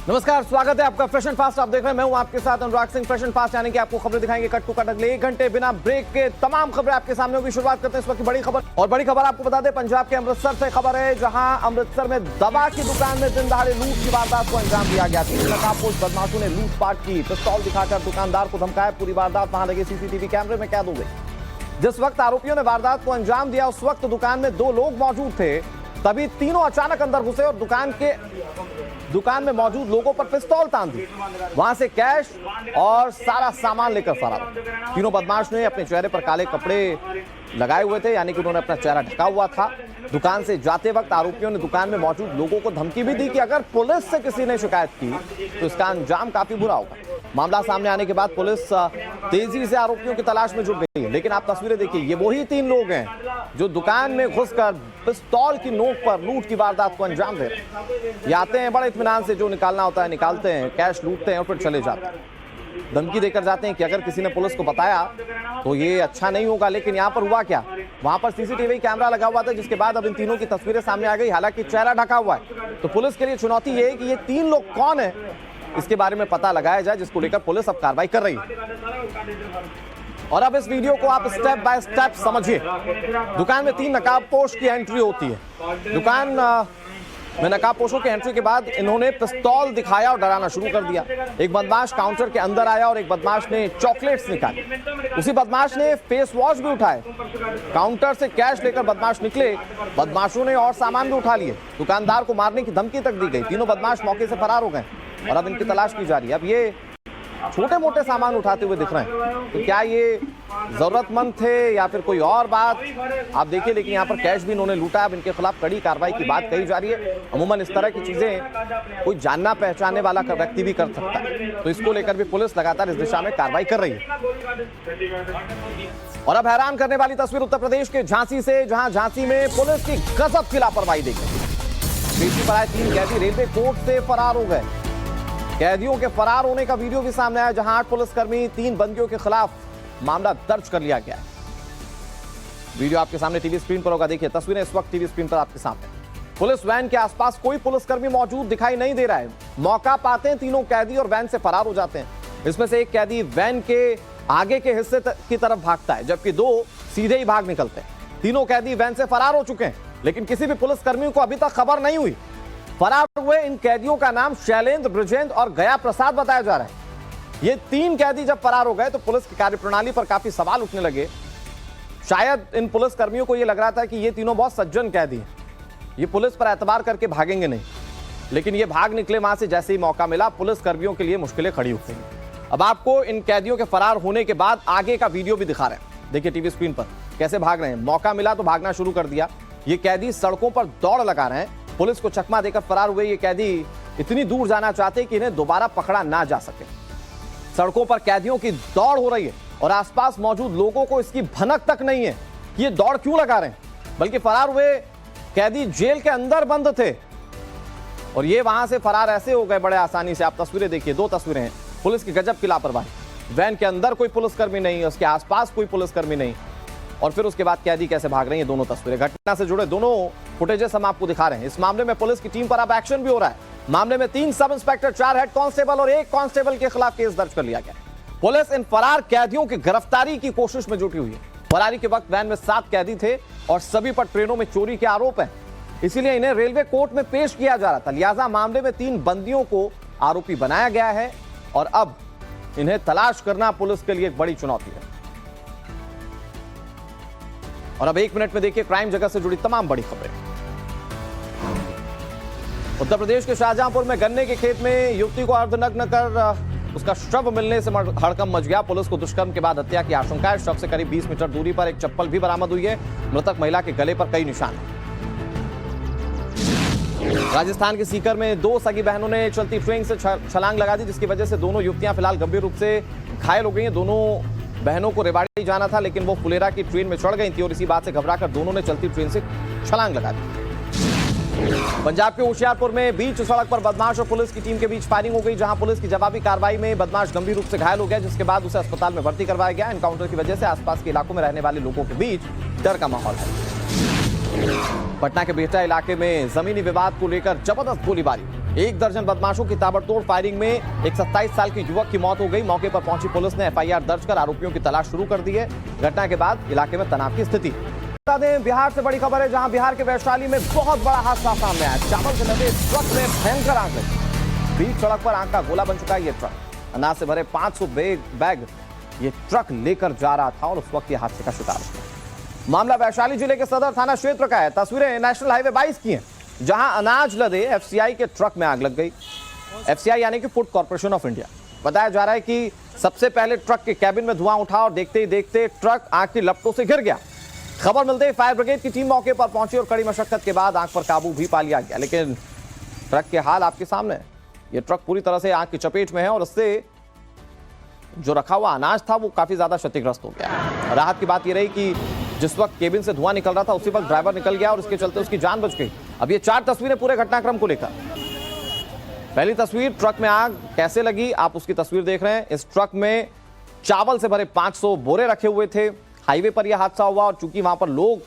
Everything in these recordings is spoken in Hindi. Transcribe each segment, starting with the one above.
नमस्कार, स्वागत है आपका फैशन फास्ट। आप देख रहे हैं, मैं हूं आपके साथ अनुराग सिंह। फैशन फास्ट यानी कि आपको खबरें दिखाएंगे कट टू कट, अगले 1 घंटे बिना ब्रेक के तमाम खबरें आपके सामने होगी। शुरुआत करते हैं इस वक्त की बड़ी खबर। और बड़ी खबर आपको बता दें, पंजाब के अमृतसर से खबर है, जहां अमृतसर में दवा की दुकान में दिन दहाड़े लूट की वारदात को अंजाम दिया गया। 3 नकाबपोश बदमाशों ने लूटपाट की, पिस्तौल दिखाकर दुकानदार को धमकाया। पूरी वारदात वहां लगे सीसीटीवी कैमरे में कैद हो गई। जिस वक्त आरोपियों ने वारदात को अंजाम दिया, उस वक्त दुकान में 2 लोग मौजूद थे। तभी तीनों अचानक अंदर घुसे और दुकान में मौजूद लोगों पर पिस्तौल तान दी। वहां से कैश और सारा सामान लेकर फरार। तीनों बदमाश ने अपने चेहरे पर काले कपड़े लगाए हुए थे, यानी कि उन्होंने अपना चेहरा ढका हुआ था। दुकान से जाते वक्त आरोपियों ने दुकान में मौजूद लोगों को धमकी भी दी कि अगर पुलिस से किसी ने शिकायत की तो इसका अंजाम काफी बुरा होगा। मामला सामने आने के बाद पुलिस तेजी से आरोपियों की तलाश में जुट गई है। लेकिन आप तस्वीरें देखिए, ये वही 3 लोग हैं जो दुकान में घुसकर पिस्तौल की नोक पर लूट की वारदात को अंजाम दे रहे हैं। ये आते हैं बड़े इत्मीनान से, जो निकालना होता है निकालते हैं, कैश लूटते हैं और फिर चले जाते हैं। धमकी देकर जाते हैं कि अगर किसी ने पुलिस को बताया तो ये अच्छा नहीं होगा। लेकिन यहाँ पर हुआ क्या, वहां पर सीसीटीवी कैमरा लगा हुआ था, जिसके बाद अब इन तीनों की तस्वीरें सामने आ गई। हालांकि चेहरा ढका हुआ है, तो पुलिस के लिए चुनौती ये है कि ये 3 लोग कौन है, इसके बारे में पता लगाया जाए, जिसको लेकर पुलिस अब कार्रवाई कर रही है। और अब इस वीडियो को आप स्टेप बाय स्टेप समझिए। दुकान में 3 नकाबपोश की एंट्री होती है। दुकान में नकाबपोशों की एंट्री के बाद इन्होंने पिस्तौल दिखाया और डराना शुरू कर दिया। एक बदमाश काउंटर के अंदर आया और एक बदमाश ने चॉकलेट्स निकाली। उसी बदमाश ने फेस वॉश भी उठाए। काउंटर से कैश लेकर बदमाश निकले। बदमाशों ने और सामान भी उठा लिए। दुकानदार को मारने की धमकी तक दी गई। तीनों बदमाश मौके से फरार हो गए और अब इनकी तलाश की जा रही है। अब ये छोटे मोटे सामान उठाते हुए दिख रहे हैं, तो क्या ये जरूरतमंद थे या फिर कोई और बात, आप देखिए। लेकिन यहाँ पर कैश भी इन्होंने लूटा। अब इनके खिलाफ कड़ी कार्रवाई की बात कही जा रही है। अमूमन इस तरह की चीजें कोई जानना पहचानने वाला व्यक्ति भी कर सकता है, तो इसको लेकर भी पुलिस लगातार इस दिशा में कार्रवाई कर रही है। और अब हैरान करने वाली तस्वीर उत्तर प्रदेश के झांसी से, जहां झांसी में पुलिस की गजब की लापरवाही देखी। पेशी पर आए 3 कैदी रेलवे कोर्ट से फरार हो गए। कैदियों के फरार होने का वीडियो भी सामने आया, जहां 8 पुलिसकर्मी 3 बंदियों के खिलाफ मामला दर्ज कर लिया गया है। वीडियो आपके सामने टीवी स्क्रीन पर होगा, देखिए तस्वीरें इस वक्त टीवी स्क्रीन पर आपके सामने। पुलिस वैन के आसपास कोई पुलिसकर्मी मौजूद दिखाई नहीं दे रहा है। मौका पाते हैं तीनों कैदी और वैन से फरार हो जाते हैं। इसमें से एक कैदी वैन के आगे के हिस्से की तरफ भागता है, जबकि 2 सीधे ही भाग निकलते हैं। तीनों कैदी वैन से फरार हो चुके हैं, लेकिन किसी भी पुलिसकर्मी को अभी तक खबर नहीं हुई। फरार हुए इन कैदियों का नाम शैलेंद्र, ब्रजेंद्र और गया प्रसाद बताया जा रहा है। ये 3 कैदी जब फरार हो गए तो पुलिस की कार्यप्रणाली पर काफी सवाल उठने लगे। शायद इन पुलिसकर्मियों को यह लग रहा था कि ये तीनों बहुत सज्जन कैदी हैं, ये पुलिस पर एतबार करके भागेंगे नहीं। लेकिन ये भाग निकले वहां से। जैसे ही मौका मिला, पुलिसकर्मियों के लिए मुश्किलें खड़ी हो गई। अब आपको इन कैदियों के फरार होने के बाद आगे का वीडियो भी दिखा रहे हैं, देखिए टीवी स्क्रीन पर कैसे भाग रहे हैं। मौका मिला तो भागना शुरू कर दिया। ये कैदी सड़कों पर दौड़ लगा रहे हैं। पुलिस को चकमा देकर फरार हुए ये कैदी इतनी दूर जाना चाहते कि इन्हें दोबारा पकड़ा ना जा सके। सड़कों पर कैदियों की दौड़ हो रही है और आसपास मौजूद लोगों को इसकी भनक तक नहीं है कि ये दौड़ क्यों लगा रहे हैं, बल्कि फरार हुए कैदी जेल के अंदर बंद थे और ये वहां से फरार ऐसे हो गए बड़े आसानी से। आप तस्वीरें देखिए, 2 तस्वीरें हैं। पुलिस की गजब की लापरवाही। वैन के अंदर कोई पुलिसकर्मी नहीं, उसके आसपास कोई पुलिसकर्मी नहीं, और फिर उसके बाद कैदी कैसे भाग रही हैं। दोनों तस्वीरें घटना से जुड़े दोनों फुटेजेस हम आपको दिखा रहे हैं। इस मामले में पुलिस की टीम पर अब एक्शन भी हो रहा है। मामले में 3 सब इंस्पेक्टर, 4 हेड कांस्टेबल और 1 कांस्टेबल के खिलाफ केस दर्ज कर लिया गया। पुलिस इन फरार कैदियों की गिरफ्तारी की कोशिश में जुटी हुई है। फरारी के वक्त वैन में 7 कैदी थे और सभी पर ट्रेनों में चोरी के आरोप है, इसीलिए इन्हें रेलवे कोर्ट में पेश किया जा रहा था। लिहाजा मामले में 3 बंदियों को आरोपी बनाया गया है और अब इन्हें तलाश करना पुलिस के लिए एक बड़ी चुनौती है। और अब 1 मिनट में देखिए क्राइम जगत से जुड़ी तमाम बड़ी खबरें। उत्तर प्रदेश के शाहजहांपुर में गन्ने के खेत में युवती को अर्धनग्न कर उसका शव मिलने से हड़कंप मच गया। पुलिस को दुष्कर्म के बाद हत्या की आशंका है। शव से करीब 20 मीटर दूरी पर एक चप्पल भी बरामद हुई है। मृतक महिला के गले पर कई निशान हैं। राजस्थान के सीकर में 2 सगी बहनों ने चलती ट्रेन से छलांग लगा दी, जिसकी वजह से दोनों युवतियां फिलहाल गंभीर रूप से घायल हो गई हैं। दोनों बहनों को रेवाड़ी जाना था, लेकिन वो फुलेरा की ट्रेन में चढ़ गई थी और इसी बात से घबराकर दोनों ने चलती ट्रेन से छलांग लगा दी। पंजाब के होशियारपुर में बीच सड़क पर बदमाश और पुलिस की टीम के बीच फायरिंग हो गई, जहां पुलिस की जवाबी कार्रवाई में बदमाश गंभीर रूप से घायल हो गया, जिसके बाद उसे अस्पताल में भर्ती करवाया गया। एनकाउंटर की वजह से आसपास के इलाकों में रहने वाले लोगों के बीच डर का माहौल है। पटना के बिहटा इलाके में जमीनी विवाद को लेकर जबरदस्त गोलीबारी। एक दर्जन बदमाशों की ताबड़तोड़ फायरिंग में एक 27 साल की युवक की मौत हो गई। मौके पर पहुंची पुलिस ने एफआईआर दर्ज कर आरोपियों की तलाश शुरू कर दी है। घटना के बाद इलाके में तनाव की स्थिति। बता दें, बिहार से बड़ी खबर है, जहां बिहार के वैशाली में बहुत बड़ा हादसा सामने आया। चावल से लदे ट्रक में भयंकर आग लगी। बीच सड़क पर आग का गोला बन चुका है ये ट्रक। अनाज से भरे 500 बैग ये ट्रक लेकर जा रहा था और उस वक्त ये हादसे का शिकार हो गया। मामला वैशाली जिले के सदर थाना क्षेत्र का है। तस्वीरें नेशनल हाईवे 22 की हैं, जहां अनाज लदे एफसीआई के ट्रक में आग लग गई। एफसीआई यानी कि फूड कॉर्पोरेशन ऑफ इंडिया। बताया जा रहा है कि सबसे पहले ट्रक के कैबिन में धुआं उठा और देखते ही देखते ट्रक आग की लपटों से घिर गया। खबर मिलते ही फायर ब्रिगेड की टीम मौके पर पहुंची और कड़ी मशक्कत के बाद आग पर काबू भी पा लिया गया। लेकिन ट्रक के हाल आपके सामने है। यह ट्रक पूरी तरह से आग की चपेट में है और इससे जो रखा हुआ अनाज था वो काफी ज्यादा क्षतिग्रस्त हो गया। राहत की बात यह रही कि जिस वक्त केबिन से धुआं निकल रहा था उसी वक्त ड्राइवर निकल गया और इसके चलते उसकी जान बच गई। अब ये 4 तस्वीरें पूरे घटनाक्रम को लेकर। पहली तस्वीर, ट्रक में आग कैसे लगी, आप उसकी तस्वीर देख रहे हैं। इस ट्रक में चावल से भरे 500 बोरे रखे हुए थे। हाईवे पर यह हादसा हुआ और चूंकि वहां पर लोग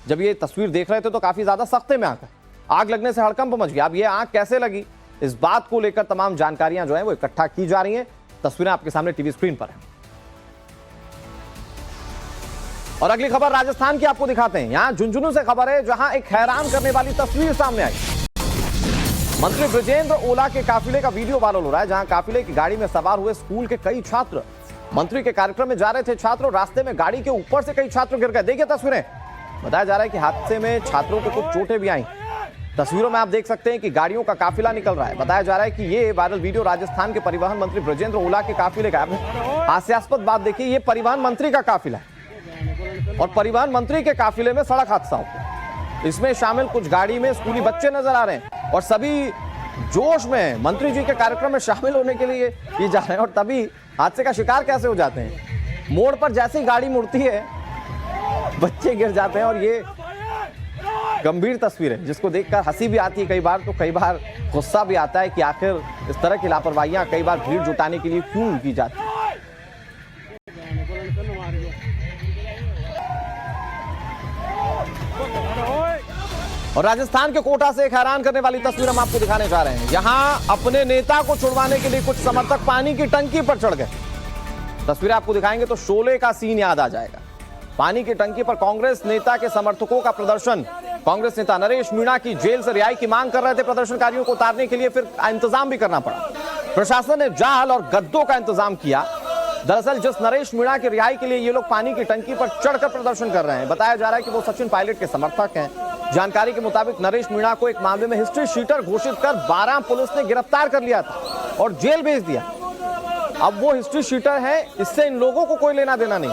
जब ये तस्वीर देख रहे थे तो काफी ज्यादा सख्ते में आग लगने से हड़कंप मच गया। अब ये आग कैसे लगी, इस बात को लेकर तमाम जानकारियां जो है वो इकट्ठा की जा रही हैं। तस्वीरें आपके सामने टीवी स्क्रीन पर है। और अगली खबर राजस्थान की आपको दिखाते हैं। यहां झुंझुनू से खबर है, जहां एक हैरान करने वाली तस्वीर सामने आई। मंत्री बृजेंद्र ओला के काफिले का वीडियो वायरल हो रहा है, जहां काफिले की गाड़ी में सवार हुए स्कूल के कई छात्र मंत्री के कार्यक्रम में जा रहे थे। छात्र रास्ते में गाड़ी के ऊपर से कई छात्र गिर गए। देखिए तस्वीरें। बताया जा रहा है कि हादसे में छात्रों को कुछ चोटें भी आई। तस्वीरों में आप देख सकते हैं कि गाड़ियों का काफिला निकल रहा है। बताया जा रहा है कि ये वायरल वीडियो राजस्थान के परिवहन मंत्री बृजेंद्र ओला के काफिले का है। हास्यास्पद बात देखिए, ये परिवहन मंत्री का काफिला है और परिवहन मंत्री के काफिले में सड़क हादसा हुआ। इसमें शामिल कुछ गाड़ी में स्कूली बच्चे नजर आ रहे हैं और सभी जोश में मंत्री जी के कार्यक्रम में शामिल होने के लिए ये जा रहे हैं और तभी हादसे का शिकार कैसे हो जाते हैं। मोड़ पर जैसे ही गाड़ी मुड़ती है बच्चे गिर जाते हैं और ये गंभीर तस्वीर है जिसको देखकर हंसी भी आती है कई बार, तो कई बार गुस्सा भी आता है कि आखिर इस तरह की लापरवाहियां कई बार भीड़ जुटाने के लिए क्यों की जाती है। और राजस्थान के कोटा से एक हैरान करने वाली तस्वीर हम आपको दिखाने जा रहे हैं। यहां अपने नेता को छुड़वाने के लिए कुछ समर्थक पानी की टंकी पर चढ़ गए। तस्वीरें आपको दिखाएंगे तो शोले का सीन याद आ जाएगा। पानी की टंकी पर कांग्रेस नेता के समर्थकों का प्रदर्शन। कांग्रेस नेता नरेश मीणा की जेल से रिहाई की मांग कर रहे थे। प्रदर्शनकारियों को उतारने के लिए फिर इंतजाम भी करना पड़ा। प्रशासन ने जाल और गद्दों का इंतजाम किया। दरअसल जिस नरेश मीणा की रिहाई के लिए ये लोग पानी की टंकी पर चढ़कर प्रदर्शन कर रहे हैं, बताया जा रहा है कि वो सचिन पायलट के समर्थक हैं। जानकारी के मुताबिक नरेश मीणा को एक मामले में हिस्ट्री शीटर घोषित कर 12 पुलिस ने गिरफ्तार कर लिया था और जेल भेज दिया। अब वो हिस्ट्री शीटर है, इससे इन लोगों को कोई लेना देना नहीं।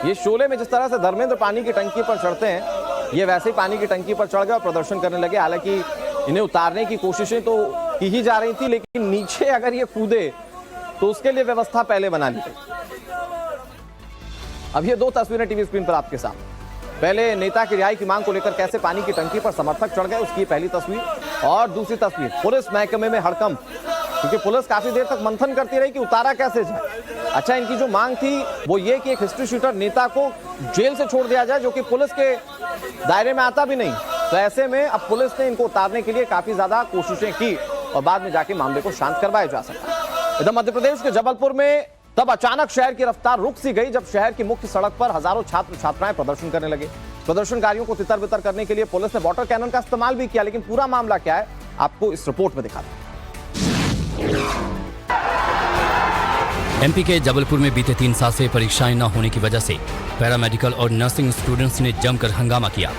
ये शोले में जिस तरह से धर्मेंद्र पानी की टंकी पर चढ़ते हैं, ये वैसे ही पानी की टंकी पर चढ़ गए और प्रदर्शन करने लगे। हालांकि इन्हें उतारने की कोशिशें तो की ही जा रही थी, लेकिन नीचे अगर ये कूदे तो उसके लिए व्यवस्था पहले बना ली गई। अब ये 2 तस्वीरें टीवी स्क्रीन पर आपके सामने। पहले नेता की रिहाई की मांग को लेकर कैसे पानी की टंकी पर समर्थक चढ़ गए, उसकी पहली तस्वीर। और दूसरी तस्वीर पुलिस महकमे में हड़कंप, क्योंकि पुलिस काफी देर तक मंथन करती रही कि उतारा कैसे जाए। अच्छा, इनकी जो मांग थी वो ये कि एक हिस्ट्री शीटर नेता को जेल से छोड़ दिया जाए, जो कि पुलिस के दायरे में आता भी नहीं। तो ऐसे में अब पुलिस ने इनको उतारने के लिए काफी ज्यादा कोशिशें की और बाद में जाके मामले को शांत करवाया जा सका। इधर मध्य प्रदेश के जबलपुर में तब अचानक शहर की रफ्तार रुक सी गई जब शहर की मुख्य सड़क पर हजारों छात्र छात्राएं प्रदर्शन करने लगे। प्रदर्शनकारियों को तितर बितर करने के लिए पुलिस ने वाटर कैनन का इस्तेमाल भी किया। लेकिन पूरा मामला क्या है आपको इस रिपोर्ट में दिखाते हैं। एमपी के जबलपुर में बीते 3 साल से परीक्षाएं न होने की वजह से पैरामेडिकल और नर्सिंग स्टूडेंट्स ने जमकर हंगामा किया।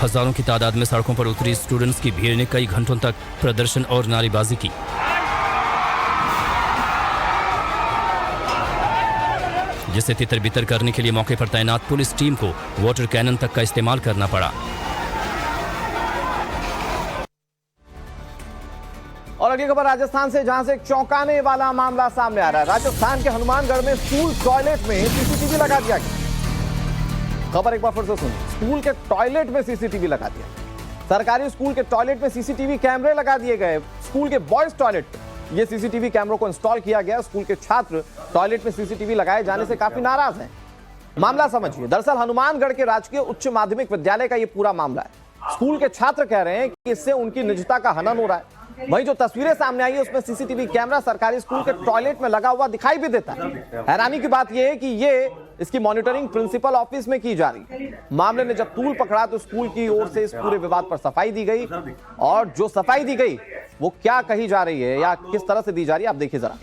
हजारों की तादाद में सड़कों पर उतरी स्टूडेंट्स की भीड़ ने कई घंटों तक प्रदर्शन और नारेबाजी की। जिसे तितर बितर करने के लिए मौके पर तैनात पुलिस टीम को वाटर कैनन तक का इस्तेमाल करना पड़ा। और अगली खबर राजस्थान से, जहां से एक चौंकाने वाला मामला सामने आ रहा है। राजस्थान के हनुमानगढ़ में स्कूल टॉयलेट में सीसीटीवी लगा दिया गया। खबर एक बार फिर से सुनिए। स्कूल के टॉयलेट में सीसीटीवी लगा दिया। सरकारी स्कूल के टॉयलेट में सीसीटीवी कैमरे लगा दिए गए। स्कूल के बॉयज टॉयलेट ये सीसीटीवी कैमरों को इंस्टॉल किया गया। स्कूल के छात्र टॉयलेट में सीसीटीवी लगाए जाने से काफी नाराज हैं। मामला समझिए। दरअसल हनुमानगढ़ के राजकीय उच्च माध्यमिक विद्यालय का ये पूरा मामला है। स्कूल के छात्र कह रहे हैं कि इससे उनकी निजता का हनन हो रहा है। वहीं जो तस्वीरें सामने आई है उसमें सीसीटीवी कैमरा सरकारी स्कूल के टॉयलेट में लगा हुआ दिखाई भी देता है। हैरानी की बात यह है कि इसकी मॉनिटरिंग प्रिंसिपल ऑफिस में की जा रही है। मामले ने जब तूल पकड़ा तो स्कूल की ओर से इस पूरे विवाद पर सफाई दी गई, और जो सफाई दी गई वो क्या कही जा रही है या किस तरह से दी जा रही है, आप देखिए जरा।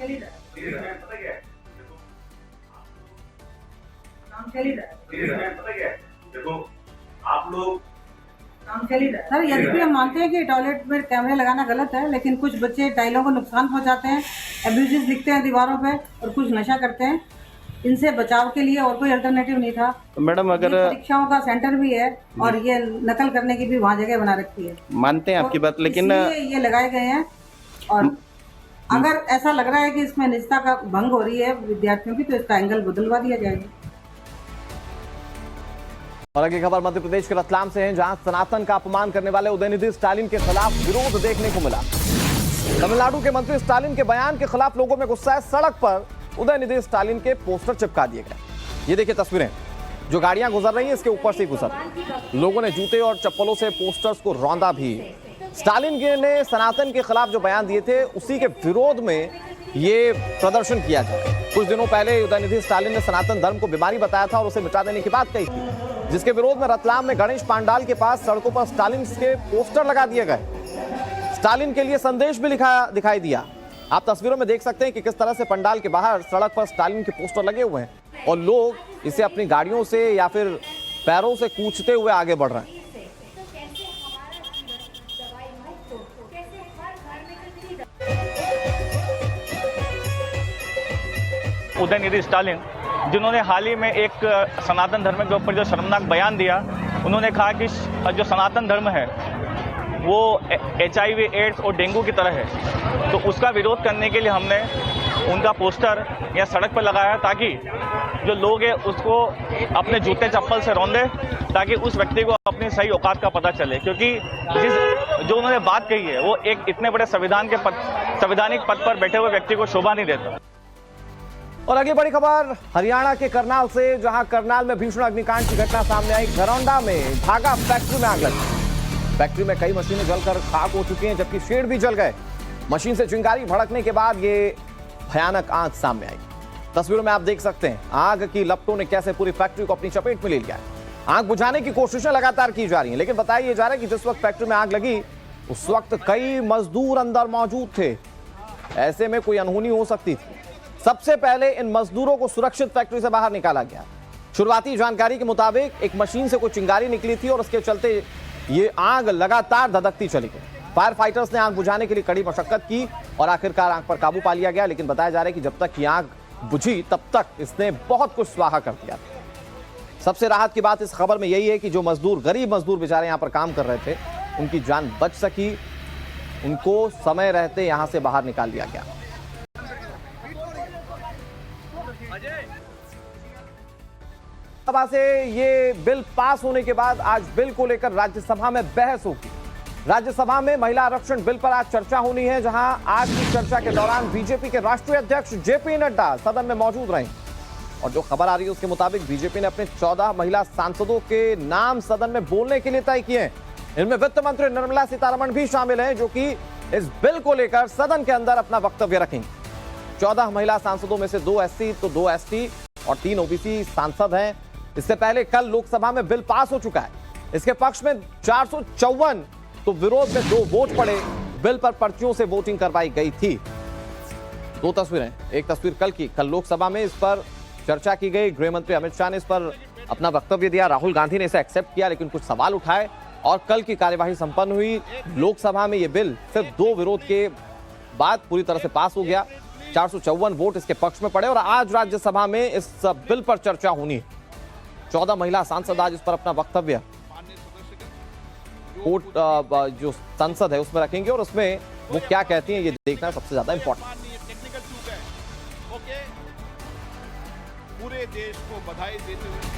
देखो आप लोग सर, यद्यपि हम मानते हैं कि टॉयलेट में कैमरे लगाना गलत है, लेकिन कुछ बच्चे टाइलों को नुकसान पहुंचाते हैं, एब्यूजेस लिखते हैं दीवारों पे और कुछ नशा करते हैं। इनसे बचाव के लिए और कोई अल्टरनेटिव नहीं था। तो मैडम अगर परीक्षाओं का सेंटर भी है और ये नकल करने की भी वहाँ जगह बना रखी है। मानते हैं आपकी बात, लेकिन ये लगाए गए हैं, और अगर ऐसा लग रहा है कि इसमें निजता का भंग हो रही है विद्यार्थियों की, तो इसका एंगल बदलवा दिया जाएगा। और अगली खबर मध्य प्रदेश के रतलाम से है, जहां सनातन का अपमान करने वाले उदयनिधि स्टालिन के खिलाफ विरोध देखने को मिला। तमिलनाडु के मंत्री स्टालिन के बयान के खिलाफ लोगों में गुस्सा है। सड़क पर उदयनिधि स्टालिन के पोस्टर चिपका दिए गए। ये देखिए तस्वीरें, जो गाड़ियां गुजर रही हैं इसके ऊपर से गुजर, लोगों ने जूते और चप्पलों से पोस्टर्स को रौंदा भी। स्टालिन ने सनातन के खिलाफ जो बयान दिए थे उसी के विरोध में ये प्रदर्शन किया गया। कुछ दिनों पहले उदयनिधि स्टालिन ने सनातन धर्म को बीमारी बताया था और उसे मिटा देने की बात कही थी, जिसके विरोध में रतलाम में गणेश पांडाल के पास सड़कों पर स्टालिन के पोस्टर लगा दिए गए। स्टालिन के लिए संदेश भी दिखाई दिया। आप तस्वीरों में देख सकते हैं कि किस तरह से पंडाल के बाहर सड़क पर स्टालिन के पोस्टर लगे हुए हैं और लोग इसे अपनी गाड़ियों से या फिर पैरों से कूचते हुए आगे बढ़ रहे हैं। उदयनिधि स्टालिन, जिन्होंने हाल ही में एक सनातन धर्म के ऊपर जो शर्मनाक बयान दिया, उन्होंने कहा कि जो सनातन धर्म है वो HIV, एड्स और डेंगू की तरह है। तो उसका विरोध करने के लिए हमने उनका पोस्टर या सड़क पर लगाया, ताकि जो लोग हैं उसको अपने जूते चप्पल से रौंदे, ताकि उस व्यक्ति को अपनी सही औकात का पता चले। क्योंकि जो उन्होंने बात कही है वो एक इतने बड़े संवैधानिक पद पर बैठे हुए व्यक्ति को शोभा नहीं देता। और अगली बड़ी खबर हरियाणा के करनाल से, जहां करनाल में भीषण अग्निकांड की घटना सामने आई। घरौंडा में धागा फैक्ट्री में आग लगी। फैक्ट्री में कई मशीनें जलकर खाक हो चुकी हैं, जबकि शेड भी जल गए। मशीन से चिंगारी भड़कने के बाद ये भयानक आग सामने आई। तस्वीरों में आप देख सकते हैं आग की लपटों ने कैसे पूरी फैक्ट्री को अपनी चपेट में ले लिया है। आग बुझाने की कोशिशें लगातार की जा रही हैं, लेकिन बताया जा रहा है कि जिस वक्त फैक्ट्री में आग लगी उस वक्त कई मजदूर अंदर मौजूद थे। ऐसे में कोई अनहोनी हो सकती थी। सबसे पहले इन मजदूरों को सुरक्षित फैक्ट्री से बाहर निकाला गया। शुरुआती जानकारी के मुताबिक एक मशीन से कोई चिंगारी निकली थी और उसके चलते ये आग लगातार धधकती चली गई। फायर फाइटर्स ने आग बुझाने के लिए कड़ी मशक्कत की और आखिरकार आग पर काबू पा लिया गया, लेकिन बताया जा रहा है कि जब तक ये आग बुझी तब तक इसने बहुत कुछ स्वाहा कर दिया। सबसे राहत की बात इस खबर में यही है कि जो मजदूर, गरीब मजदूर बेचारे यहाँ पर काम कर रहे थे, उनकी जान बच सकी। उनको समय रहते यहां से बाहर निकाल दिया गया। सभा से ये बिल पास होने के बाद आज बिल को लेकर राज्यसभा में बहस होगी। राज्यसभा में महिला आरक्षण बिल पर आज चर्चा होनी है, जहां आज की चर्चा के दौरान बीजेपी के राष्ट्रीय अध्यक्ष जेपी नड्डा सदन में मौजूद रहे। और जो खबर आ रही है उसके मुताबिक बीजेपी ने अपने 14 महिला सांसदों के नाम सदन में बोलने के लिए तय किए हैं। इनमें वित्त मंत्री निर्मला सीतारमण भी शामिल हैं, जो कि इस बिल को लेकर सदन के अंदर अपना वक्तव्य रखेंगे। 14 महिला सांसदों में से 2 SC तो 2 ST और 3 OBC सांसद हैं। इससे पहले कल लोकसभा में बिल पास हो चुका है। इसके पक्ष में 454 तो विरोध में 2 वोट पड़े। बिल पर पर्चियों से वोटिंग करवाई गई थी। 2 तस्वीरें, एक तस्वीर कल लोकसभा में इस पर चर्चा की गई। गृह मंत्री अमित शाह ने इस पर अपना वक्तव्य दिया। राहुल गांधी ने इसे एक्सेप्ट किया, लेकिन कुछ सवाल उठाए और कल की कार्यवाही संपन्न हुई। लोकसभा में यह बिल सिर्फ 2 विरोध के बाद पूरी तरह से पास हो गया। 454 वोट इसके पक्ष में पड़े और आज राज्यसभा में इस बिल पर चर्चा होनी है। 14 महिला सांसद आज इस पर अपना वक्तव्य जो संसद है उसमें रखेंगे और उसमें वो क्या कहती हैं ये देखना सबसे ज्यादा इंपॉर्टेंट। पूरे देश को बधाई देते हुए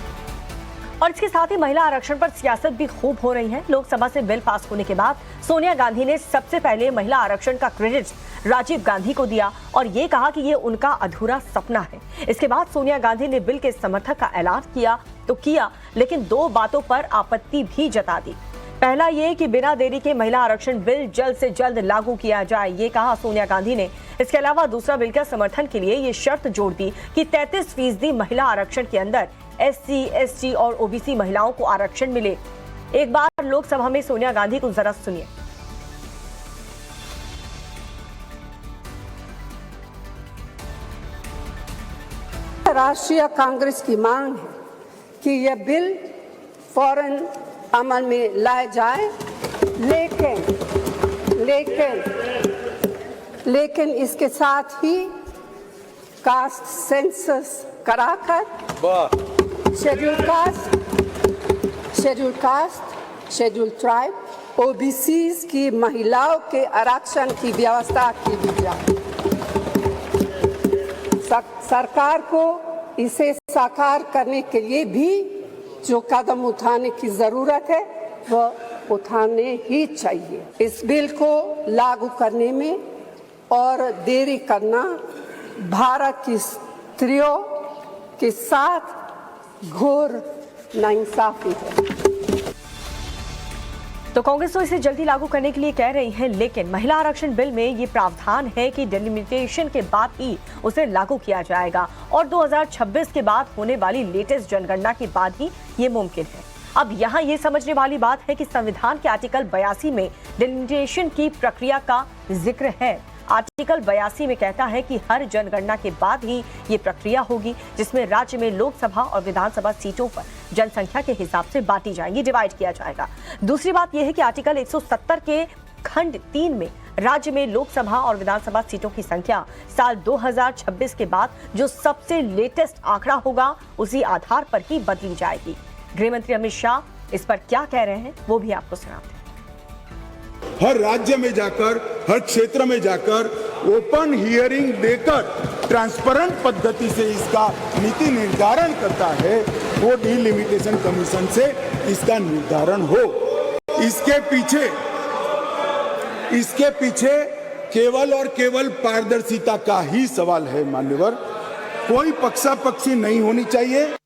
और इसके साथ ही महिला आरक्षण पर सियासत भी खूब हो रही है। लोकसभा से बिल पास होने के बाद सोनिया गांधी ने सबसे पहले महिला आरक्षण का क्रेडिट राजीव गांधी को दिया और ये कहा कि ये उनका अधूरा सपना है। इसके बाद सोनिया गांधी ने बिल के समर्थक का ऐलान किया तो किया, लेकिन 2 बातों पर आपत्ति भी जता दी। पहला ये कि बिना देरी के महिला आरक्षण बिल जल्द से जल्द लागू किया जाए, ये कहा सोनिया गांधी ने। इसके अलावा दूसरा बिल के समर्थन के लिए ये शर्त जोड़ दी कि 33% महिला आरक्षण के अंदर SC, ST और OBC महिलाओं को आरक्षण मिले। एक बार लोकसभा में सोनिया गांधी को जरा सुनिए। राष्ट्रीय कांग्रेस की मांग है कि यह बिल फौरन अमल में लाया जाए, लेकिन इसके साथ ही कास्ट सेंसस कराकर schedule caste, schedule tribe, OBCs की महिलाओं के आरक्षण की व्यवस्था की भी जाए। सरकार को इसे साकार करने के लिए भी जो कदम उठाने की जरूरत है वह उठाने ही चाहिए। इस बिल को लागू करने में और देरी करना भारत की स्त्रियों के साथ घोर नाइंसाफी है। तो कांग्रेस तो इसे जल्दी लागू करने के लिए कह रही है, लेकिन महिला आरक्षण बिल में ये प्रावधान है कि डिलिमिटेशन के बाद ही उसे लागू किया जाएगा और 2026 के बाद होने वाली लेटेस्ट जनगणना के बाद ही ये मुमकिन है। अब यहाँ ये समझने वाली बात है कि संविधान के आर्टिकल 82 में डिलिमिटेशन की प्रक्रिया का जिक्र है। आर्टिकल 82 में कहता है कि हर जनगणना के बाद ही ये प्रक्रिया होगी, जिसमें राज्य में लोकसभा और विधानसभा सीटों पर जनसंख्या के हिसाब से बांटी जाएंगी, डिवाइड किया जाएगा। दूसरी बात यह है कि आर्टिकल 170 के खंड 3 में राज्य में लोकसभा और विधानसभा सीटों की संख्या साल 2026 के बाद जो सबसे लेटेस्ट आंकड़ा होगा उसी आधार पर ही बदली जाएगी। गृह मंत्री अमित शाह इस पर क्या कह रहे हैं वो भी आपको सुनाते हैं। हर राज्य में जाकर, हर क्षेत्र में जाकर ओपन हियरिंग देकर ट्रांसपेरेंट पद्धति से इसका नीति निर्धारण करता है, वो डिलिमिटेशन कमीशन से इसका निर्धारण हो। इसके पीछे केवल और केवल पारदर्शिता का ही सवाल है मान्यवर, कोई पक्षापक्षी नहीं होनी चाहिए।